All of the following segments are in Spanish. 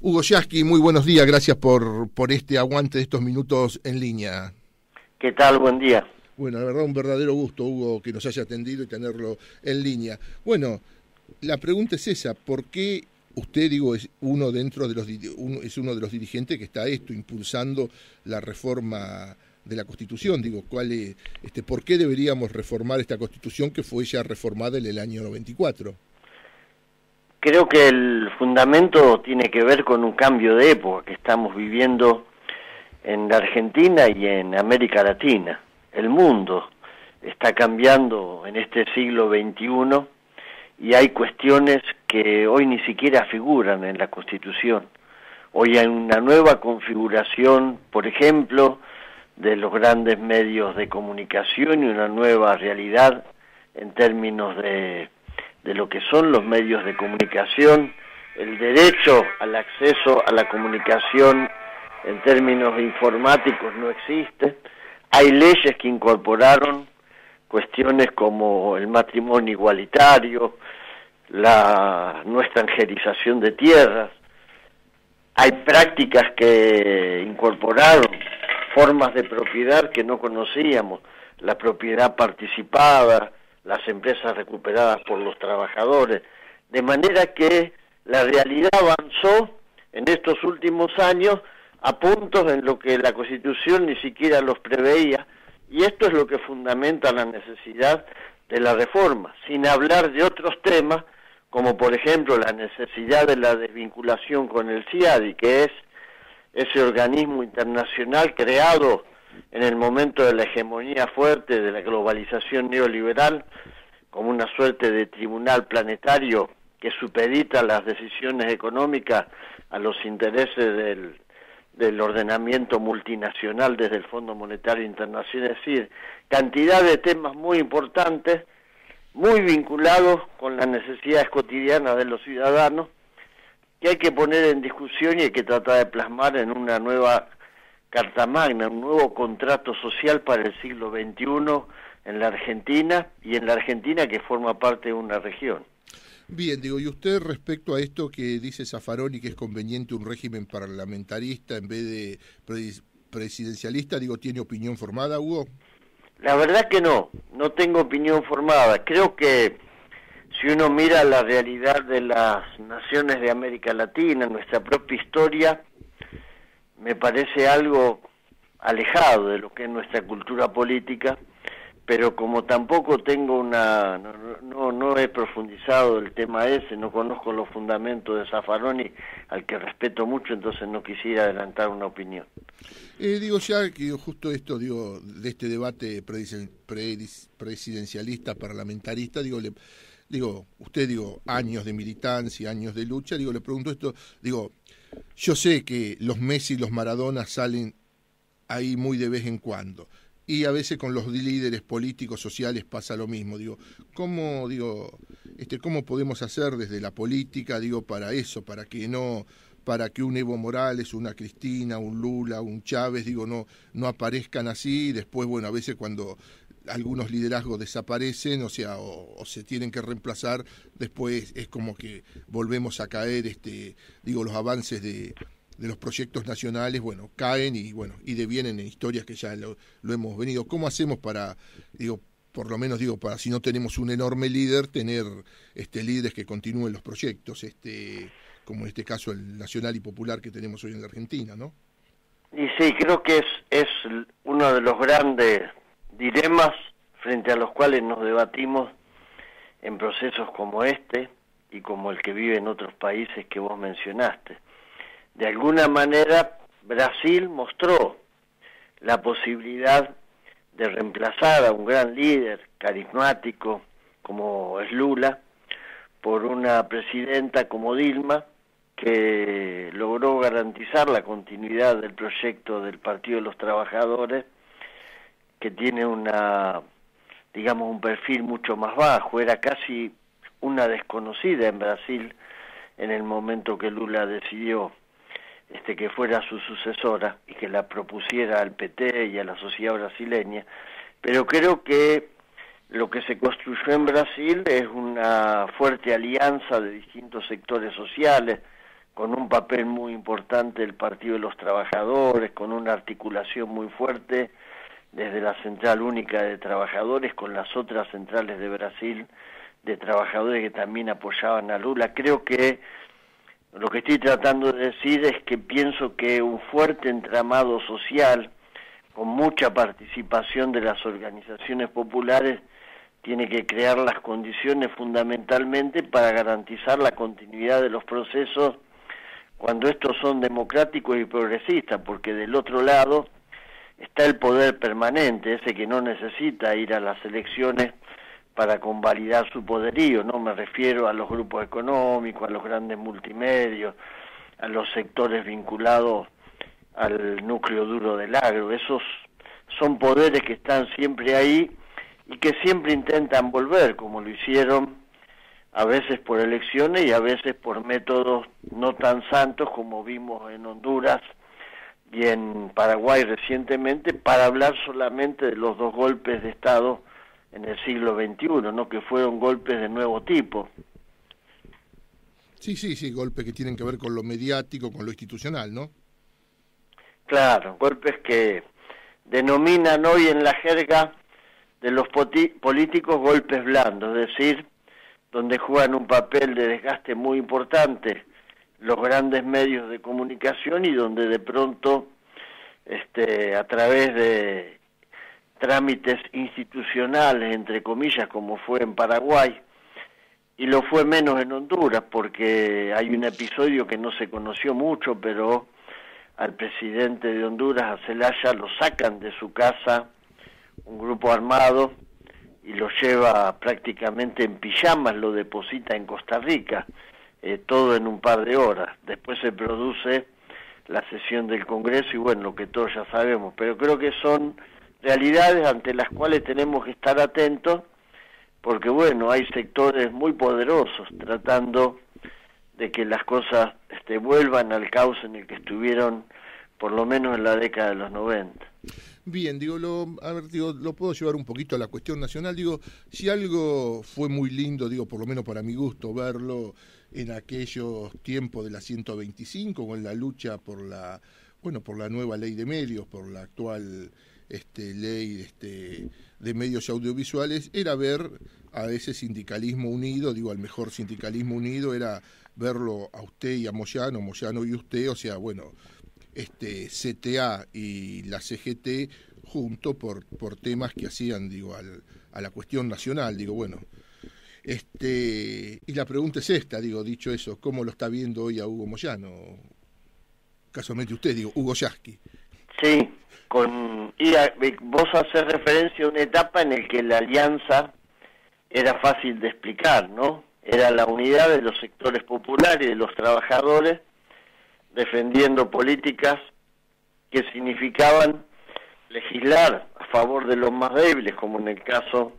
Hugo Yasky, muy buenos días, gracias por este aguante de estos minutos en línea. ¿Qué tal? Buen día. Bueno, la verdad un verdadero gusto, Hugo, que nos haya atendido y tenerlo en línea. Bueno, la pregunta es esa, ¿por qué usted, es uno es uno de los dirigentes que está impulsando la reforma de la Constitución? ¿Por qué deberíamos reformar esta Constitución que fue ya reformada en el año 94? Creo que el fundamento tiene que ver con un cambio de época que estamos viviendo en la Argentina y en América Latina. El mundo está cambiando en este siglo XXI y hay cuestiones que hoy ni siquiera figuran en la Constitución. Hoy hay una nueva configuración, por ejemplo, de los grandes medios de comunicación y una nueva realidad en términos de lo que son los medios de comunicación, el derecho al acceso a la comunicación en términos informáticos no existe. Hay leyes que incorporaron cuestiones como el matrimonio igualitario, la no extranjerización de tierras. Hay prácticas que incorporaron formas de propiedad que no conocíamos, la propiedad participada, las empresas recuperadas por los trabajadores, de manera que la realidad avanzó en estos últimos años a puntos en lo que la Constitución ni siquiera los preveía, y esto es lo que fundamenta la necesidad de la reforma, sin hablar de otros temas, como por ejemplo la necesidad de la desvinculación con el CIADI, que es ese organismo internacional creado en el momento de la hegemonía fuerte de la globalización neoliberal, como una suerte de tribunal planetario que supedita las decisiones económicas a los intereses del ordenamiento multinacional desde el Fondo Monetario Internacional, es decir, cantidad de temas muy importantes, muy vinculados con las necesidades cotidianas de los ciudadanos, que hay que poner en discusión y hay que tratar de plasmar en una nueva Carta Magna, un nuevo contrato social para el siglo XXI en la Argentina, y en la Argentina que forma parte de una región. Bien, y usted respecto a esto que dice Zaffaroni, que es conveniente un régimen parlamentarista en vez de presidencialista, ¿tiene opinión formada, Hugo? La verdad que no tengo opinión formada. Creo que si uno mira la realidad de las naciones de América Latina, nuestra propia historia, me parece algo alejado de lo que es nuestra cultura política, pero como tampoco tengo no he profundizado el tema ese, no conozco los fundamentos de Zaffaroni, al que respeto mucho, entonces no quisiera adelantar una opinión. Ya que justo esto, de este debate presidencialista, parlamentarista, usted, años de militancia, años de lucha, le pregunto esto, yo sé que los Messi y los Maradona salen ahí muy de vez en cuando, y a veces con los líderes políticos, sociales pasa lo mismo, ¿cómo podemos hacer desde la política, para eso, para que un Evo Morales, una Cristina, un Lula, un Chávez, no aparezcan así, y después, a veces cuando algunos liderazgos desaparecen, o se tienen que reemplazar, después es como que volvemos a caer, los avances de los proyectos nacionales, caen y devienen en historias que ya lo hemos venido. ¿Cómo hacemos para, por lo menos para si no tenemos un enorme líder, tener líderes que continúen los proyectos, como en este caso el nacional y popular que tenemos hoy en la Argentina, ¿no? Y sí, creo que es uno de los grandes dilemas frente a los cuales nos debatimos en procesos como este y como el que vive en otros países que vos mencionaste. De alguna manera, Brasil mostró la posibilidad de reemplazar a un gran líder carismático como es Lula por una presidenta como Dilma, que logró garantizar la continuidad del proyecto del Partido de los Trabajadores, que tiene un perfil mucho más bajo. Era casi una desconocida en Brasil en el momento que Lula decidió que fuera su sucesora y que la propusiera al PT y a la sociedad brasileña. Pero creo que lo que se construyó en Brasil es una fuerte alianza de distintos sectores sociales, con un papel muy importante del Partido de los Trabajadores, con una articulación muy fuerte desde la Central Única de Trabajadores con las otras centrales de Brasil de trabajadores que también apoyaban a Lula. Creo que lo que estoy tratando de decir es que pienso que un fuerte entramado social con mucha participación de las organizaciones populares tiene que crear las condiciones fundamentalmente para garantizar la continuidad de los procesos cuando estos son democráticos y progresistas, porque del otro lado está el poder permanente, ese que no necesita ir a las elecciones para convalidar su poderío, no me refiero a los grupos económicos, a los grandes multimedios, a los sectores vinculados al núcleo duro del agro. Esos son poderes que están siempre ahí y que siempre intentan volver, como lo hicieron a veces por elecciones y a veces por métodos no tan santos como vimos en Honduras y en Paraguay recientemente, para hablar solamente de los dos golpes de Estado en el siglo XXI, ¿no? Que fueron golpes de nuevo tipo. Sí, golpes que tienen que ver con lo mediático, con lo institucional, ¿no? Claro, golpes que denominan hoy en la jerga de los políticos golpes blandos, es decir, donde juegan un papel de desgaste muy importante los grandes medios de comunicación y donde de pronto, a través de trámites institucionales, entre comillas, como fue en Paraguay, y lo fue menos en Honduras, porque hay un episodio que no se conoció mucho, pero al presidente de Honduras, a Zelaya, lo sacan de su casa un grupo armado y lo lleva prácticamente en pijamas, lo deposita en Costa Rica, todo en un par de horas. Después se produce la sesión del Congreso y bueno, lo que todos ya sabemos, pero creo que son realidades ante las cuales tenemos que estar atentos, porque bueno, hay sectores muy poderosos tratando de que las cosas vuelvan al caos en el que estuvieron por lo menos en la década de los 90. Bien, lo puedo llevar un poquito a la cuestión nacional. Si algo fue muy lindo, por lo menos para mi gusto, verlo en aquellos tiempos de la 125, con la lucha por la nueva ley de medios, por la actual ley de medios audiovisuales, era ver a ese sindicalismo unido, al mejor sindicalismo unido, era verlo a usted y a Moyano y usted, o sea, bueno, CTA y la CGT junto por temas que hacían, a la cuestión nacional, y la pregunta es esta, dicho eso, ¿cómo lo está viendo hoy a Hugo Moyano? Casualmente usted, Hugo Yasky. Sí, vos hacés referencia a una etapa en la que la alianza era fácil de explicar, ¿no? Era la unidad de los sectores populares y de los trabajadores defendiendo políticas que significaban legislar a favor de los más débiles, como en el caso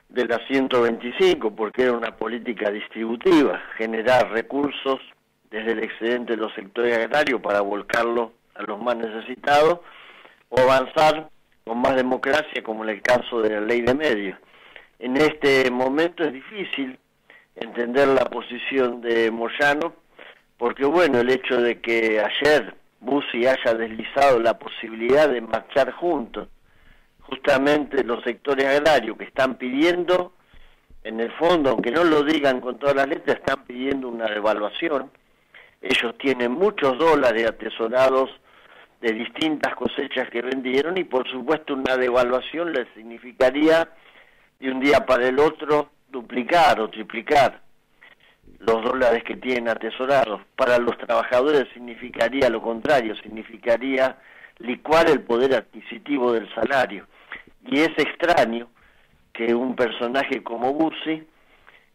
de la 125, porque era una política distributiva, generar recursos desde el excedente de los sectores agrarios para volcarlo a los más necesitados, o avanzar con más democracia, como en el caso de la ley de medios. En este momento es difícil entender la posición de Moyano, porque bueno, el hecho de que ayer Bussi haya deslizado la posibilidad de marchar juntos, justamente los sectores agrarios que están pidiendo, en el fondo, aunque no lo digan con todas las letras, están pidiendo una devaluación. Ellos tienen muchos dólares atesorados de distintas cosechas que vendieron y por supuesto una devaluación les significaría de un día para el otro duplicar o triplicar los dólares que tienen atesorados. Para los trabajadores significaría lo contrario, significaría licuar el poder adquisitivo del salario. Y es extraño que un personaje como Bussi,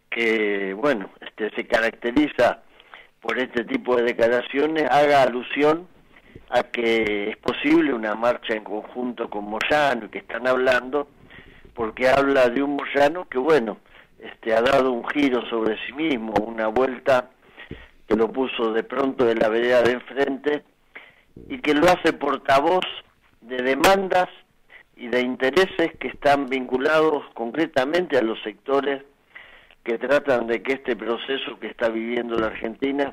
que bueno, se caracteriza por este tipo de declaraciones, haga alusión a que es posible una marcha en conjunto con Moyano y que están hablando, porque habla de un Moyano que bueno, ha dado un giro sobre sí mismo, una vuelta que lo puso de pronto de la vereda de enfrente y que lo hace portavoz de demandas y de intereses que están vinculados concretamente a los sectores que tratan de que este proceso que está viviendo la Argentina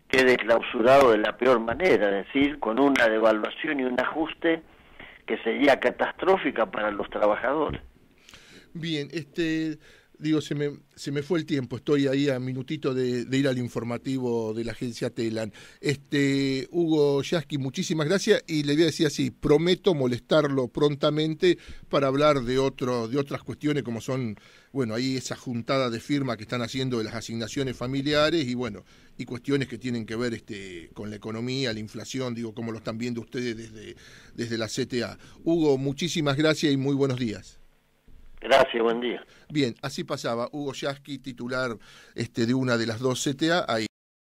quede clausurado de la peor manera, es decir, con una devaluación y un ajuste que sería catastrófica para los trabajadores. Bien, digo, se me fue el tiempo, estoy ahí a minutito de ir al informativo de la agencia Telam. Hugo Yasky, muchísimas gracias, y le voy a decir así, prometo molestarlo prontamente para hablar de otras cuestiones como son, bueno, ahí esa juntada de firma que están haciendo de las asignaciones familiares y bueno, y cuestiones que tienen que ver con la economía, la inflación, digo, cómo lo están viendo ustedes desde la CTA. Hugo, muchísimas gracias y muy buenos días. Gracias, buen día. Bien, así pasaba Hugo Yasky, titular de una de las dos CTA, ahí.